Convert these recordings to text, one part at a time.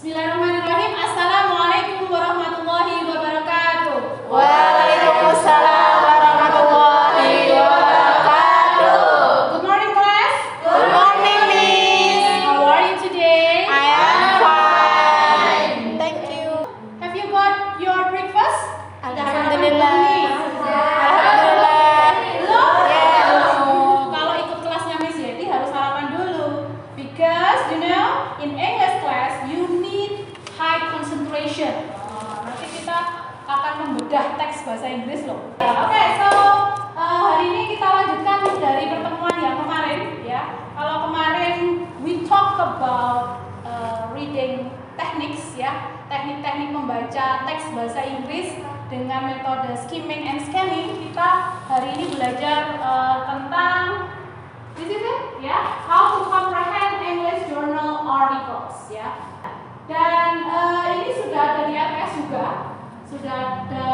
Bismillahirrahmanirrahim. Assalamualaikum warahmatullahi wabarakatuh. Waalaikumsalam warahmatullahi wabarakatuh. Good morning, class. Good morning, Miss. How are you today? I am fine. Thank you. Have you got your breakfast? Alhamdulillah. Belum? Yes. Oh, kalau ikut kelasnya Miss Yeti harus sarapan dulu. Because you know, in English class you need high concentration. Nanti kita akan membedah teks bahasa Inggris loh. Oke, so hari ini kita lanjutkan dari pertemuan yang kemarin ya. Kalau kemarin we talk about reading techniques ya, teknik-teknik membaca teks bahasa Inggris dengan metode skimming and scanning. Kita hari ini belajar tentang this is it ya, how to comprehend English journal articles ya. Dan ini sudah ada di LPS juga. Sudah ada,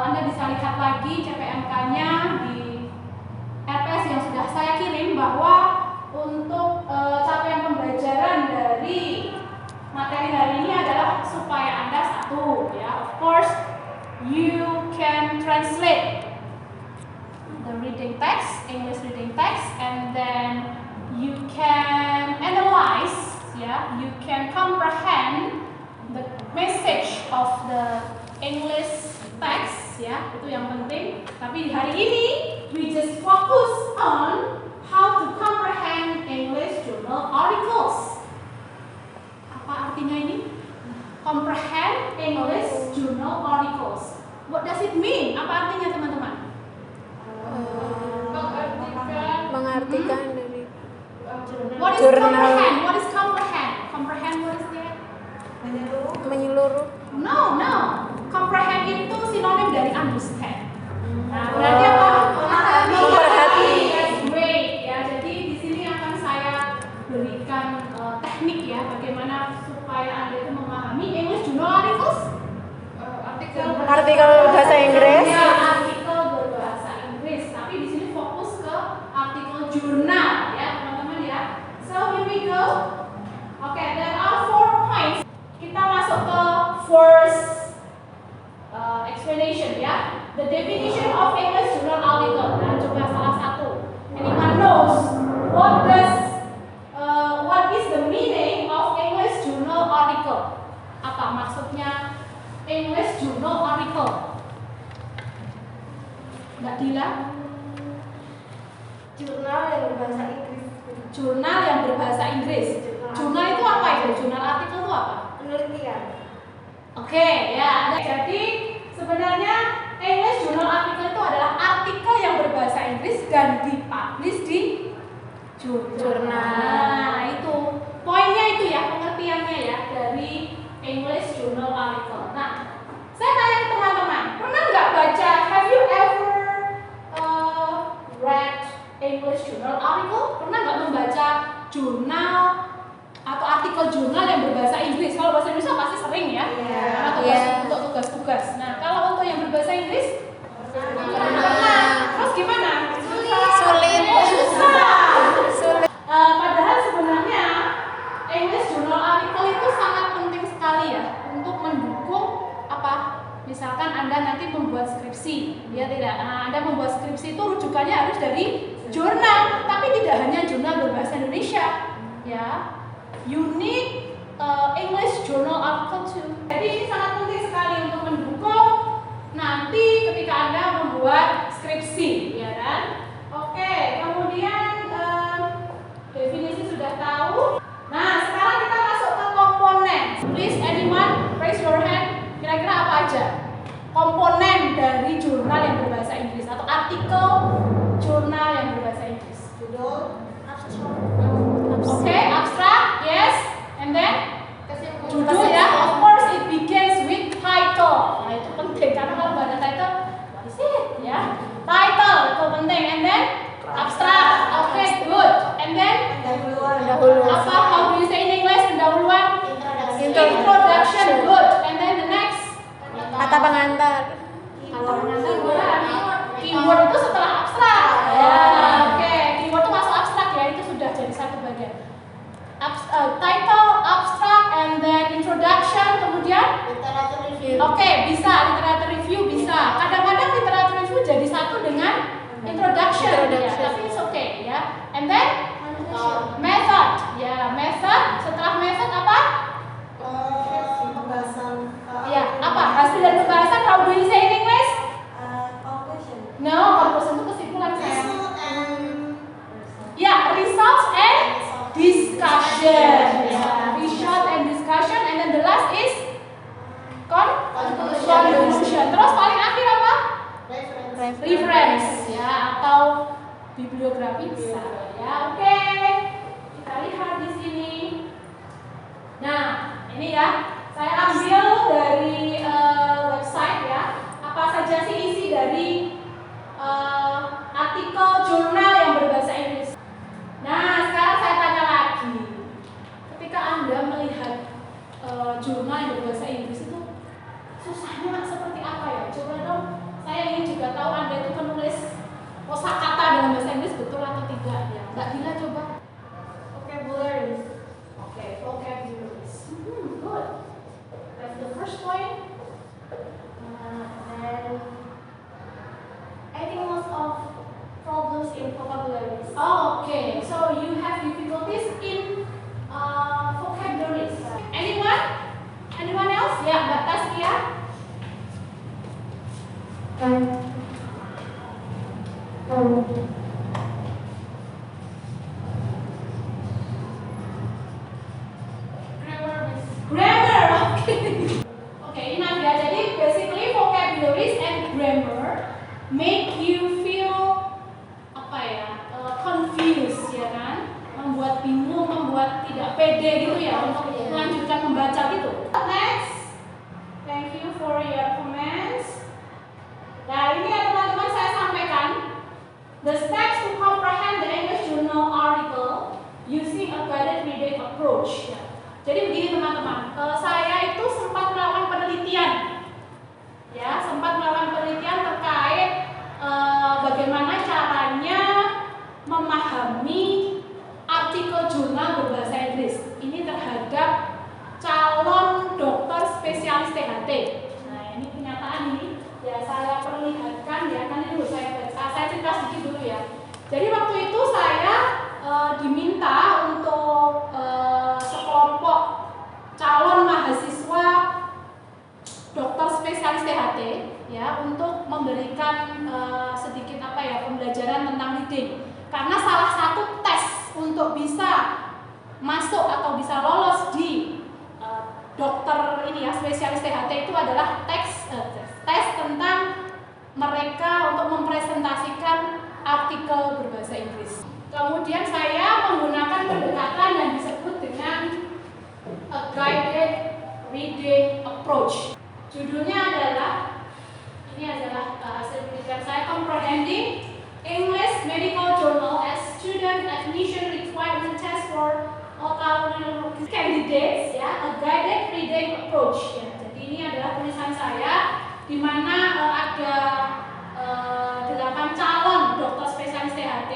Anda bisa lihat lagi CPMK-nya di LPS yang sudah saya kirim, bahwa untuk capaian pembelajaran dari materi hari ini adalah supaya Anda satu ya, of course you can translate the reading text, English reading text, and then you can analyze ya, you can comprehend the message of the English text ya, itu yang penting. Tapi hari ini we just focus on how to comprehend English journal articles. Apa artinya ini? Comprehend English journal articles. What does it mean? Apa artinya teman-teman? Mengartikan dari What is Jurnal. comprehend? What is comprehend? Comprehend, what is that? menyeluruh. No. Comprehend itu sinonim dari understand. Nah, berarti apa? Memperhati. Yes, great ya. Jadi di sini akan saya berikan teknik ya, bagaimana supaya Anda itu memahami English journal articles. Artikel bahasa Inggris. Ya, artikel berbahasa Inggris. Tapi di sini fokus ke artikel jurnal ya, teman-teman ya. So here we go. Okay, there are 4 points. Kita masuk ke first explanation ya. The definition of English journal article. Nah, coba salah satu. Anyone knows what is the meaning of English journal article? Apa maksudnya English journal article? Mbak Dila? Jurnal yang berbahasa Inggris. Jurnal yang berbahasa Inggris. Jurnal itu apa itu? Jurnal artikel itu apa? Penelitian. Oke, ya. Jadi sebenarnya English journal article itu adalah artikel yang berbahasa Inggris dan dipublish di jurnal. Nah, itu poinnya itu ya, pengertiannya ya dari English journal article. Nah, saya tanya ke teman-teman, pernah nggak baca? Have you ever read English journal article? Pernah nggak membaca jurnal atau artikel jurnal yang berbahasa Inggris? Kalau bahasa Indonesia pasti sering ya, karena untuk tugas-tugas. Nah, kalau untuk yang berbahasa Inggris, terus gimana? Sulit. Susah. Padahal sebenarnya English journal article itu sangat penting sekali ya untuk mendukung apa? Misalkan Anda nanti membuat skripsi, ya tidak? Nah, Anda membuat skripsi itu rujukannya harus dari jurnal, tapi tidak hanya jurnal berbahasa Indonesia, ya. You need English journal article too. Jadi ini sangat penting sekali untuk mendukung nanti ketika Anda membuat skripsi, ya kan? Oke, kemudian definisi sudah tahu. Nah, sekarang kita masuk ke komponen. Please anyone raise your hand. Kira-kira apa aja komponen dari jurnal yang berbahasa Inggris atau artikel jurnal yang berbahasa Inggris? Judul, abstrak. Oke, abstract, yes. And then judul ya, of course it begins with title. Nah, itu penting karena kalau nggak ada title, what is it? Ya, title itu penting. And then abstract, okay, good. And then apa? How do you say in English? Pendahuluan. Introduction, good. And then the next. Kata pengantar. Kata pengantar bukan. Keyword itu setelah abstrak. Ya, oke. Keyword itu masuk abstrak ya, itu sudah jadi satu bagian. Title, abstract, and then introduction. Method. Ya, method. Setelah method apa? Pembahasan. Ya, apa? Hasil dan pembahasan. How do you say in English? Conclusion. No, conclusion itu kesimpulan saya. Result and Ya, results and discussion. Ya, result and discussion. And then the last is conclusion. Terus paling akhir apa? Reference. Ya, atau bibliografi bisa. Ya, oke. Kita lihat di sini. Nah, ini ya. Saya ambil dari website ya. Apa saja sih isi dari artikel jurnal yang berbahasa Inggris. Nah, sekarang saya tanya lagi. Ketika Anda melihat jurnal yang berbahasa Inggris itu susahnya seperti apa ya? Coba dong. Saya ingin juga tahu Anda itu penulis kosakata dalam bahasa Inggris betul atau tidak ya. Mbak Dila coba. vocabularies. Oke, vocabularies. Good. That's the first point. And I think most of problems in vocabularies. Oh, okay. So you have difficulties in vocabularies. Anyone? Anyone else? Ya, Mbak Taskia. Grammar, okay. Okay, enough ya. Jadi basically vocabularies and grammar make you feel apa ya, confused ya kan, membuat bingung, membuat tidak pede gitu ya untuk melanjutkan membaca gitu. Next, thank you for your comments. Nah ini ya teman-teman saya sampaikan, the steps to comprehend the English Journal article using a guided reading approach. Ya. Jadi begini teman-teman, saya itu sempat melakukan penelitian, ya, sempat melakukan penelitian terkait bagaimana caranya memahami artikel jurnal berbahasa Inggris ini terhadap calon dokter spesialis THT. Nah ini kenyataan ini, ya saya perlihatkan ya, nanti dulu saya cerita sedikit dulu ya. Jadi waktu itu saya diminta untuk sekelompok calon mahasiswa dokter spesialis THT ya untuk memberikan sedikit apa ya pembelajaran tentang reading, karena salah satu tes untuk bisa masuk atau bisa lolos di dokter ini ya spesialis THT itu adalah tes tentang mereka untuk mempresentasikan artikel berbahasa Inggris. Kemudian saya menggunakan pendekatan yang disebut dengan a guided reading approach. Judulnya adalah, ini adalah hasil penelitian saya, Comprehending English Medical Journal as Student Admission Requirement Test for Oral Candidates, ya, a guided reading approach. Ya. Jadi ini adalah tulisan saya, di mana ada 8 calon dokter spesialis THT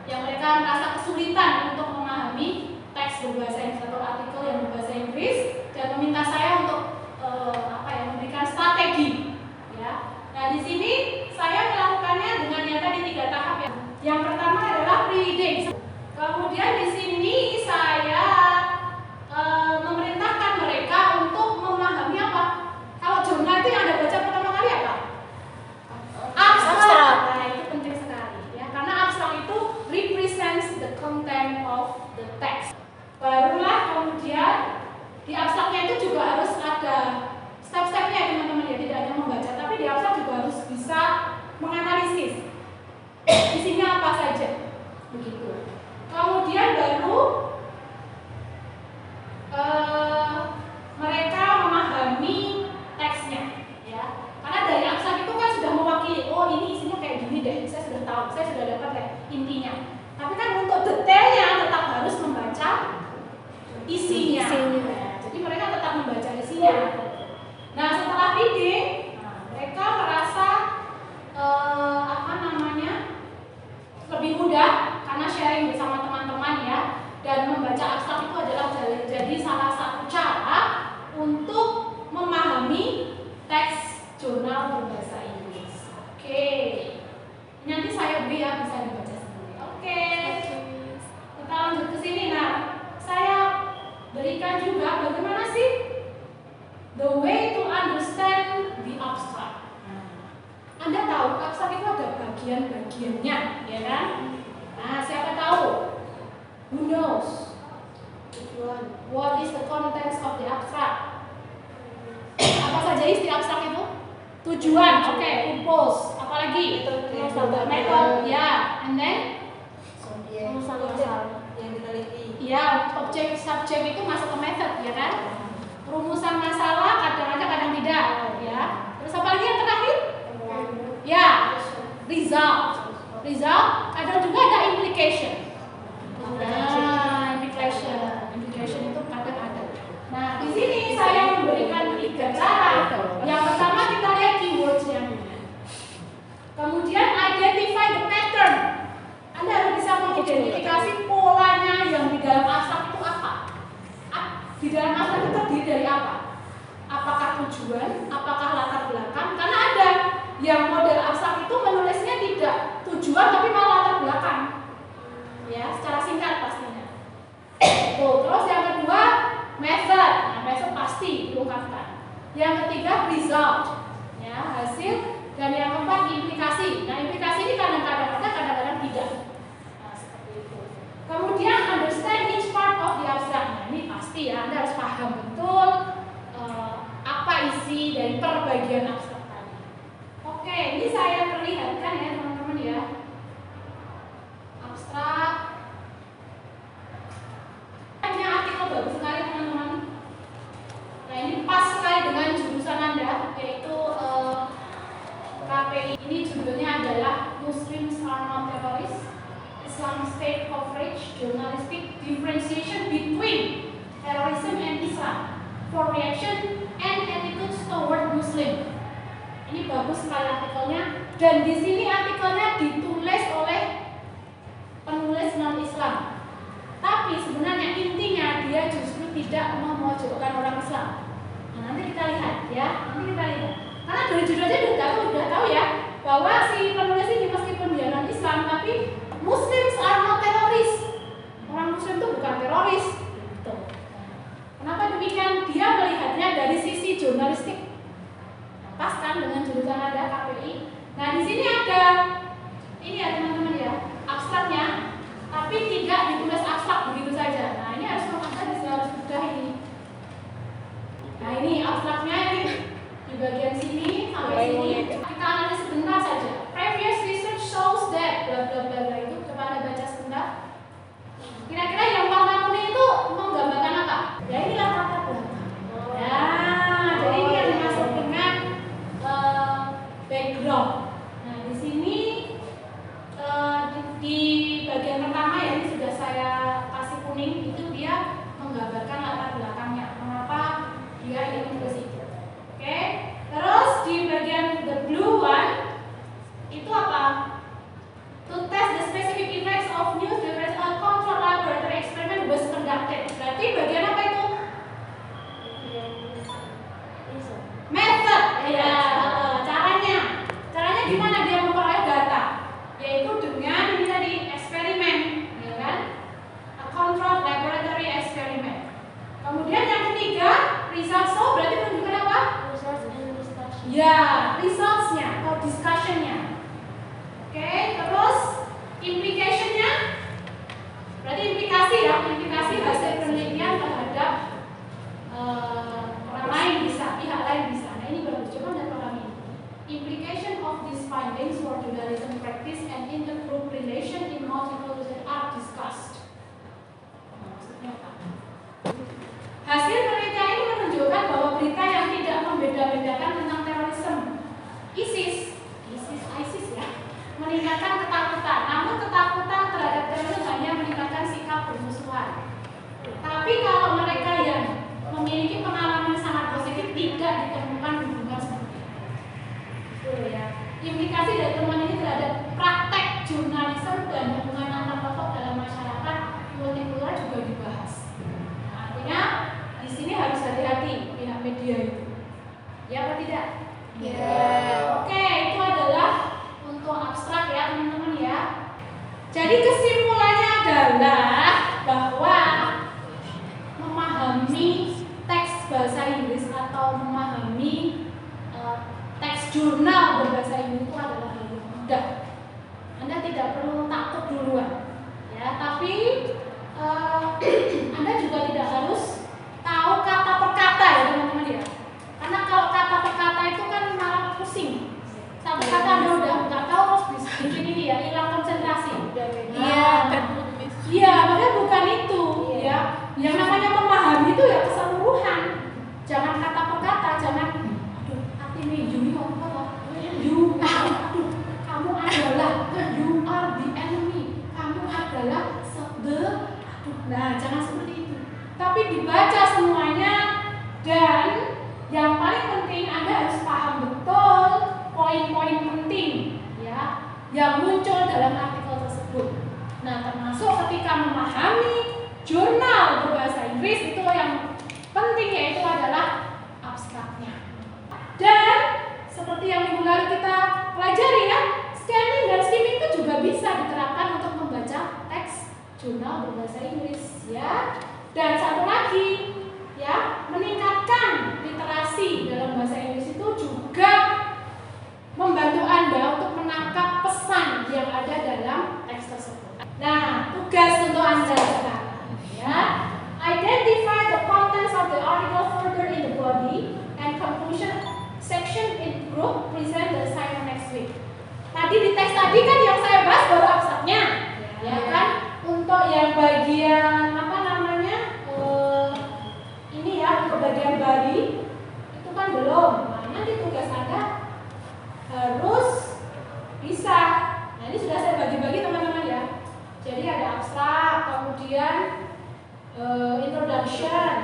yang mereka merasa kesulitan untuk memahami teks berbahasa Inggris atau artikel yang berbahasa Inggris dan meminta saya untuk memberikan strategi ya. Nah di sini saya melakukannya dengan yang tadi 3 tahap ya. Yang pertama adalah reading. Kemudian di sini saya memerintahkan mereka untuk memahami bagian-bagiannya, ya kan? Nah, siapa tahu? Who knows? What is the contents of the abstract? Apa saja isi abstrak itu? Tujuan, oke, purpose, apalagi? Method, ya, and then? yang diteliti. Ya, objek subjek itu masuk ke method, ya kan? Rumusan masalah kadang tidak, ya. Terus apa lagi yang terakhir? Ya, result. Ada juga ada implication. Nah, implication itu kadang ada. Nah, di sini saya memberikan 3 cara. Yang pertama kita lihat keywords-nya. Kemudian identify the pattern. Anda harus bisa mengidentifikasi polanya yang di dalam abstrak itu apa. Di dalam abstrak itu terdiri dari apa? Apakah tujuan? Apakah latar belakang? Karena ada yang model abstrak itu menulisnya tidak tujuan tapi malah latar belakang. Ya, secara singkat pastinya. Terus yang kedua, method. Nah, method pasti diungkapkan. Yang ketiga, result. Ya, hasil. Dan yang keempat, implikasi. Nah, implikasi ini kadang-kadang ada, kadang-kadang tidak. Nah, seperti itu. Kemudian understand each part of the abstract. Nah, ini pasti ya, Anda harus paham betul apa isi dari perbagian abstrak tadi. Oke, ini saya perlihatkan ya teman-teman ya. Abstrak. Ini artikel bagus sekali teman-teman. Nah, ini pas sekali dengan jurusan Anda, yaitu KPI. Ini judulnya adalah Muslims Are Not Terrorists, Islamic State Coverage, Journalistic Differentiation Between Terrorism and Islam, for Reaction and Attitudes Toward Muslim. Ini bagus sekali artikelnya, dan di sini artikelnya ditulis oleh penulis non-Islam. Tapi sebenarnya intinya dia justru tidak memojokkan orang Islam. Nah, nanti kita lihat ya, Karena dari judul aja udah tahu ya bahwa si penulis ini meskipun dia non-Islam tapi Muslims are not terrorists. Orang Muslim itu bukan teroris. Gitu. Kenapa demikian? Dia melihatnya dari sisi jurnalistik. Pas kan dengan jurusan Anda KPI. Nah, di sini ada ini ya teman-teman ya, abstraknya, tapi tidak ditulis abstrak begitu saja. Nah, ini harus mudah ini. Nah, ini abstraknya ini di bagian sini sampai sini. Kita analisis sebentar saja. Previous research shows that bla bla bla bla itu coba Anda baca sebentar. Kira-kira yang warna kuning itu menggambarkan apa? Ya, ini latar belakang. Nah, jadi ini yang dimaksud dengan background. Nah, di sini di bagian pertama ya, ini sudah saya kasih kuning, itu dia menggambarkan latar belakangnya. Mengapa dia ingin menulis itu? Oke. Terus di bagian the blue one itu apa? To test the specific effects of news difference a control laboratory experiment was conducted. Berarti bagian apa itu? Method. Ya, caranya gimana dia memperoleh data? Yaitu dengan ini tadi eksperimen, ya kan? A controlled laboratory experiment. Kemudian yang ketiga, results. So berarti menunjukkan apa? Results and discussion. Ya, resultsnya atau discussionnya. Oke, terus implicationnya, berarti implikasi ya, implikasi hasil penelitian terhadap orang lain bisa, pihak lain bisa. Nah, ini bagus, coba Anda pahami. Implication of these findings for journalism practice and intergroup relation in multiple research are discussed. Maksudnya apa? Hasil penelitian ini menunjukkan bahwa berita yang tidak membeda-bedakan tentang terorisme, ISIS ya, meningkatkan ketakutan. Namun ketakutan terhadap terorisme hanya meningkatkan sikap bermusuhan. Tapi kalau mereka yang memiliki pengalaman sangat positif tidak ditemukan hubungan seperti itu. Betul ya. Implikasi dari temuan ini terhadap praktek jurnalisme dan hubungan antar tokoh dalam masyarakat multikultural juga dibahas. Nah, artinya di sini harus hati-hati pihak media itu. Ya apa tidak? Ya. Oke, itu adalah untuk abstrak ya teman-teman ya. Jadi kesimpulannya adalah bahwa memahami teks bahasa Inggris atau memahami teks jurnal berbahasa Inggris itu adalah hal yang mudah. Iya, padahal bukan itu, ya. Yang namanya memahami itu ya keseluruhan. Jangan kata per kata, jangan aduh, artinya you ini apa? You aduh, kamu adalah you are the enemy. Kamu adalah the aduh. Nah, jangan seperti itu. Tapi dibaca semuanya dan yang paling penting Anda harus paham betul poin-poin penting ya yang muncul dalam artikel tersebut. Nah, termasuk ketika memahami jurnal berbahasa Inggris itu yang penting yaitu adalah abstraknya. Dan seperti yang minggu lalu kita pelajari ya, scanning dan skimming itu juga bisa diterapkan untuk membaca teks jurnal berbahasa Inggris ya. Dan satu lagi ya, meningkatkan literasi dalam bahasa Inggris itu juga membantu Anda untuk menangkap pesan yang ada dalam teks tersebut. Nah, tugas untuk Anda sekarang ya, identify the contents of the article further in the body and conclusion section in group. Present the assignment next week. Tadi di teks tadi kan yang saya bahas baru abstraknya, ya kan? Untuk yang bagian apa namanya ini ya, untuk bagian body itu kan belum. Nah, nanti tugas Anda harus bisa. Nah, ini sudah saya bagi-bagi teman-teman ya. Jadi ada abstrak, kemudian introduction.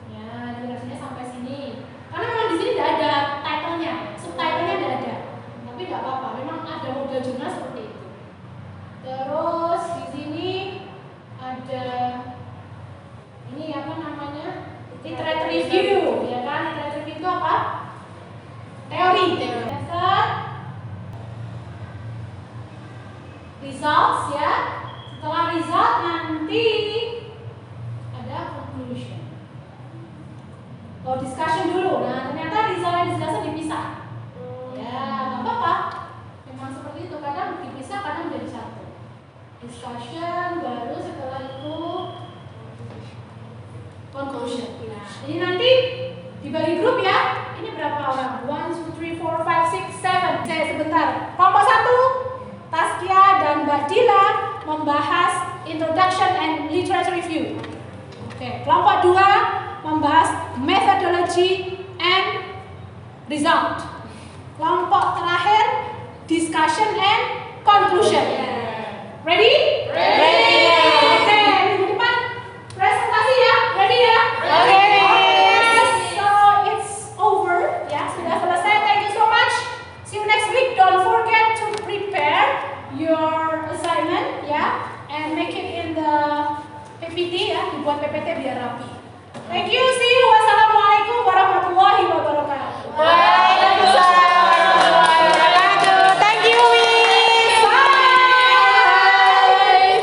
Ya, introduction-nya sampai sini. Karena memang di sini tidak ada title-nya, subtitle-nya tidak ada. Tapi tidak apa-apa, memang ada model jurnal seperti itu. Terus di sini ada ini apa namanya? Literature review, ya kan? Literature review itu apa? Teori. Method, results ya. Setelah result nanti ada conclusion. Oh, discussion dulu. Nah, ternyata result dan discussion dipisah. Ya, nggak apa-apa. Memang seperti itu. Kadang dipisah, kadang menjadi satu. Discussion, baru setelah itu conclusion. Nah, ini nanti dibagi grup ya. Ini berapa orang? 1, 2, 3, 4, 5, 6, 7. Saya sebentar. Kelompok 1, Taskia dan Mbak Dila membahas introduction and literature review. Oke, kelompok 2 membahas methodology and result. Kelompok terakhir discussion and conclusion. Ready? Ready. Oke, minggu depan presentasi ya. Ready ya? Oke. So it's over. Ya, sudah selesai. Thank you so much. See you next week. Don't forget to prepare your assignment ya, and make it in the PPT ya, dibuat PPT biar rapi. Thank you. See you. Wassalamualaikum warahmatullahi wabarakatuh.